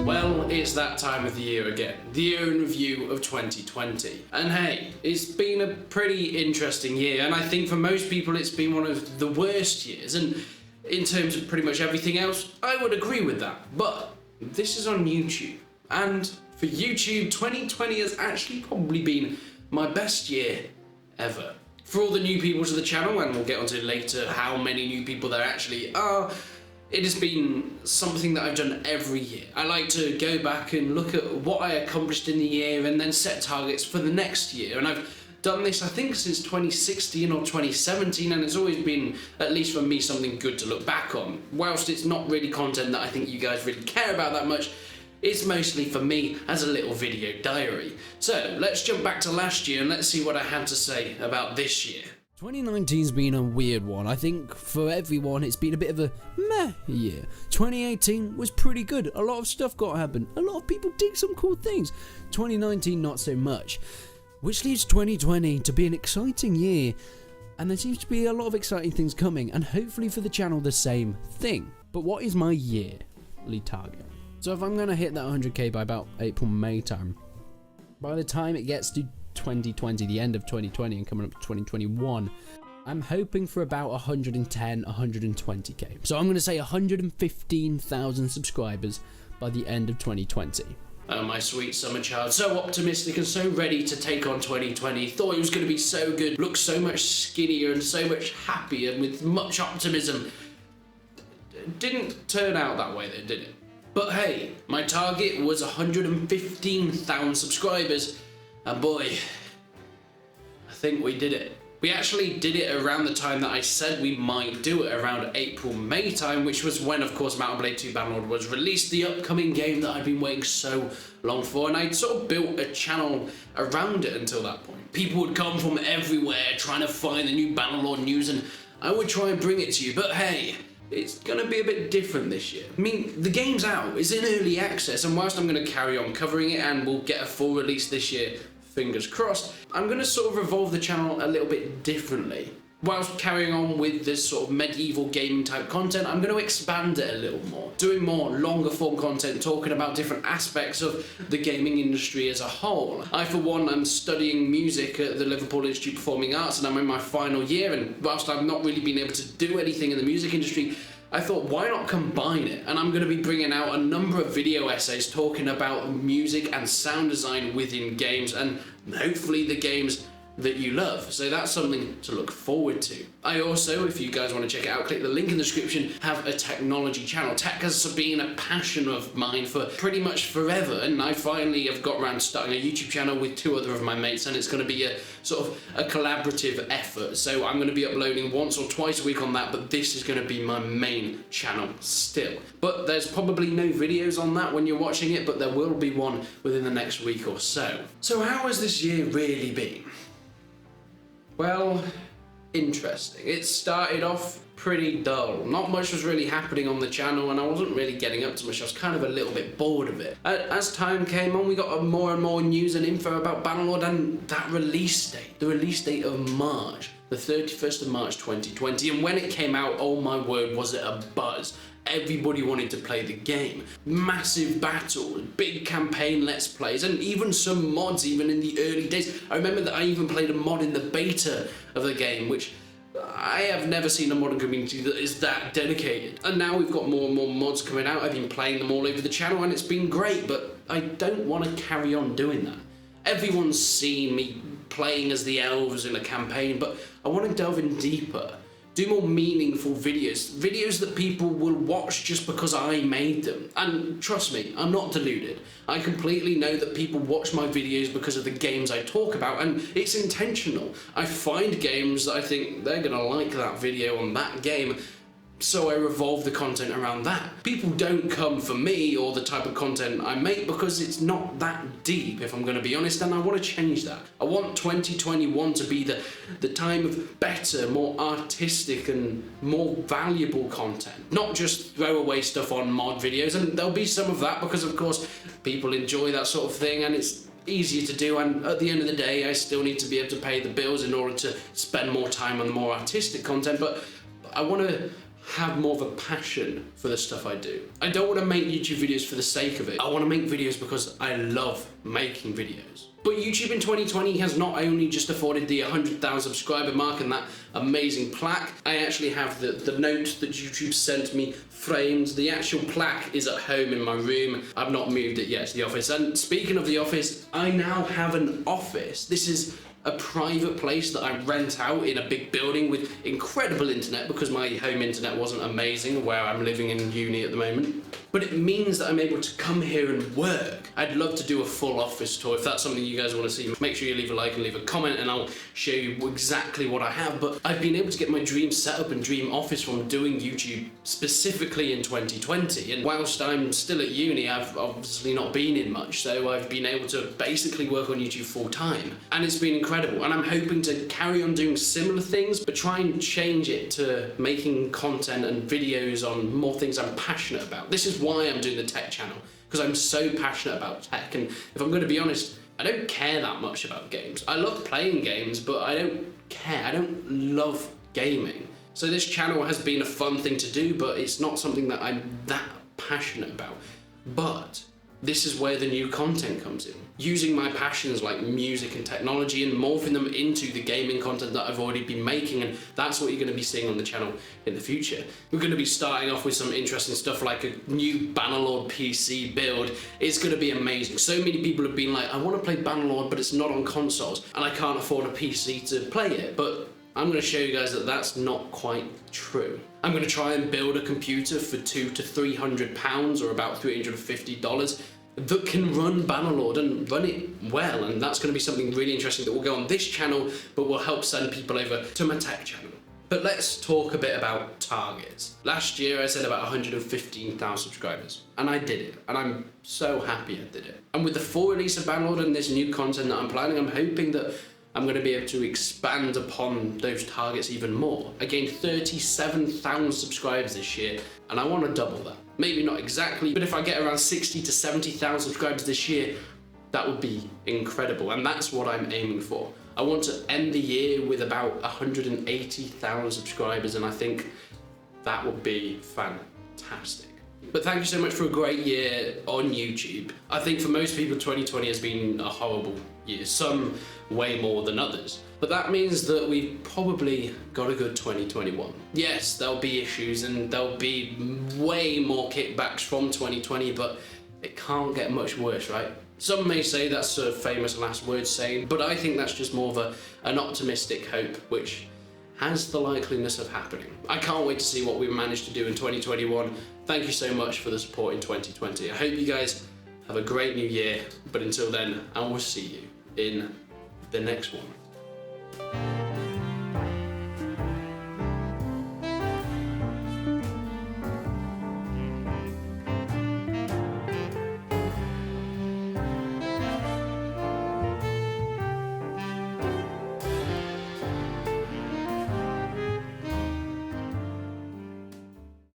Well, it's that time of the year again, the year in review of 2020. And hey, it's been a pretty interesting year, and I think for most people it's been one of the worst years, and in terms of pretty much everything else, I would agree with that. But this is on YouTube, and for YouTube, 2020 has actually probably been my best year ever. For all the new people to the channel, and we'll get onto later how many new people there actually are, it has been something that I've done every year. I like to go back and look at what I accomplished in the year and then set targets for the next year. And I've done this, I think, since 2016 or 2017, and it's always been, at least for me, something good to look back on. Whilst it's not really content that I think you guys really care about that much, it's mostly for me as a little video diary. So let's jump back to last year and let's see what I had to say about this year. 2019's been a weird one. I think for everyone it's been a bit of a meh year. 2018 was pretty good. A lot of stuff got happened. A lot of people did some cool things. 2019 not so much. Which leaves 2020 to be an exciting year. And there seems to be a lot of exciting things coming, and hopefully for the channel the same thing. But what is my yearly target? So if I'm going to hit that 100k by about April, May time, by the time it gets to 2020, the end of 2020 and coming up to 2021, I'm hoping for about 110, 120k. So I'm going to say 115,000 subscribers by the end of 2020. Oh, my sweet summer child, so optimistic and so ready to take on 2020. Thought it was going to be so good, looked so much skinnier and so much happier with much optimism. Didn't turn out that way though, did it? But hey, my target was 115,000 subscribers, and boy, I think we did it. We actually did it around the time that I said we might do it, around April, May time, which was when, of course, Mountain Blade 2 Bannerlord was released, the upcoming game that I've been waiting so long for, and I'd sort of built a channel around it until that point. People would come from everywhere trying to find the new Bannerlord news, and I would try and bring it to you, but hey, it's gonna be a bit different this year. I mean, the game's out, it's in early access, and whilst I'm gonna carry on covering it and we'll get a full release this year, fingers crossed, I'm going to sort of evolve the channel a little bit differently. Whilst carrying on with this sort of medieval gaming type content, I'm going to expand it a little more, doing more longer form content, talking about different aspects of the gaming industry as a whole. I, for one, am studying music at the Liverpool Institute of Performing Arts, and I'm in my final year, and whilst I've not really been able to do anything in the music industry, I thought, why not combine it? And I'm going to be bringing out a number of video essays talking about music and sound design within games, and hopefully the games that you love. So that's something to look forward to. I also, if you guys want to check it out, click the link in the description, have a technology channel. Tech has been a passion of mine for pretty much forever, and I finally have got around to starting a YouTube channel with two other of my mates, and it's going to be a sort of a collaborative effort. So I'm going to be uploading once or twice a week on that, but this is going to be my main channel still. But there's probably no videos on that when you're watching it, but there will be one within the next week or so. So how has this year really been? Well, interesting. It started off pretty dull. Not much was really happening on the channel, and I wasn't really getting up to much. I was kind of a little bit bored of it. As time came on, we got more and more news and info about Bannerlord, and that release date, the release date of March, the 31st of March 2020, and when it came out, oh my word, was it a buzz. Everybody wanted to play the game. Massive battles, big campaign let's plays, and even some mods even in the early days. I remember that I even played a mod in the beta of the game, which I have never seen a modding community that is that dedicated. And now we've got more and more mods coming out. I've been playing them all over the channel and it's been great, but I don't want to carry on doing that. Everyone's seen me playing as the elves in a campaign, but I want to delve in deeper. Do more meaningful videos that people will watch just because I made them. And trust me, I'm not deluded. I completely know that people watch my videos because of the games I talk about, and it's intentional. I find games that I think they're gonna like that video on that game, so I revolve the content around that. People don't come for me or the type of content I make because it's not that deep, if I'm going to be honest, and I want to change that. I want 2021 to be the time of better, more artistic and more valuable content. Not just throwaway stuff on mod videos, and there'll be some of that because of course people enjoy that sort of thing and it's easier to do, and at the end of the day I still need to be able to pay the bills in order to spend more time on the more artistic content, but I want to have more of a passion for the stuff I do. I don't want to make YouTube videos for the sake of it. I want to make videos because I love making videos. But YouTube in 2020 has not only just afforded the 100,000 subscriber mark and that amazing plaque. I actually have the note that YouTube sent me framed. The actual plaque is at home in my room. I've not moved it yet to the office. And speaking of the office, I now have an office. This is a private place that I rent out in a big building with incredible internet because my home internet wasn't amazing where I'm living in uni at the moment. But it means that I'm able to come here and work. I'd love to do a full office tour. If that's something you guys want to see, make sure you leave a like and leave a comment and I'll show you exactly what I have. But I've been able to get my dream setup and dream office from doing YouTube specifically in 2020. And whilst I'm still at uni, I've obviously not been in much. So I've been able to basically work on YouTube full time. And it's been incredible. And I'm hoping to carry on doing similar things, but try and change it to making content and videos on more things I'm passionate about. This is why I'm doing the tech channel, because I'm so passionate about tech. And if I'm going to be honest, I don't care that much about games. I love playing games, but I don't care. I don't love gaming. So this channel has been a fun thing to do, but it's not something that I'm that passionate about. But this is where the new content comes in. Using my passions like music and technology and morphing them into the gaming content that I've already been making, and that's what you're going to be seeing on the channel in the future. We're going to be starting off with some interesting stuff like a new Bannerlord Pc Build. It's going to be amazing. So many people have been like, I want to play Bannerlord, but it's not on consoles, and I can't afford a PC to play it. But I'm going to show you guys that that's not quite true. I'm going to try and build a computer for £200 to £300 or about $350 that can run Bannerlord and run it well, and that's going to be something really interesting that will go on this channel but will help send people over to my tech channel. But let's talk a bit about targets. Last year I said about 115,000 subscribers, and I did it, and I'm so happy I did it. And with the full release of Bannerlord and this new content that I'm planning, I'm hoping that I'm going to be able to expand upon those targets even more. I gained 37,000 subscribers this year, and I want to double that. Maybe not exactly, but if I get around 60 to 70,000 subscribers this year, that would be incredible, and that's what I'm aiming for. I want to end the year with about 180,000 subscribers, and I think that would be fantastic. But thank you so much for a great year on YouTube. I think for most people 2020 has been a horrible year, some way more than others. But that means that we've probably got a good 2021. Yes, there'll be issues and there'll be way more kickbacks from 2020, but it can't get much worse, right? Some may say that's a famous last word saying, but I think that's just more of an optimistic hope, which has the likeliness of happening. I can't wait to see what we've managed to do in 2021. Thank you so much for the support in 2020. I hope you guys have a great new year, but until then, I will see you in the next one.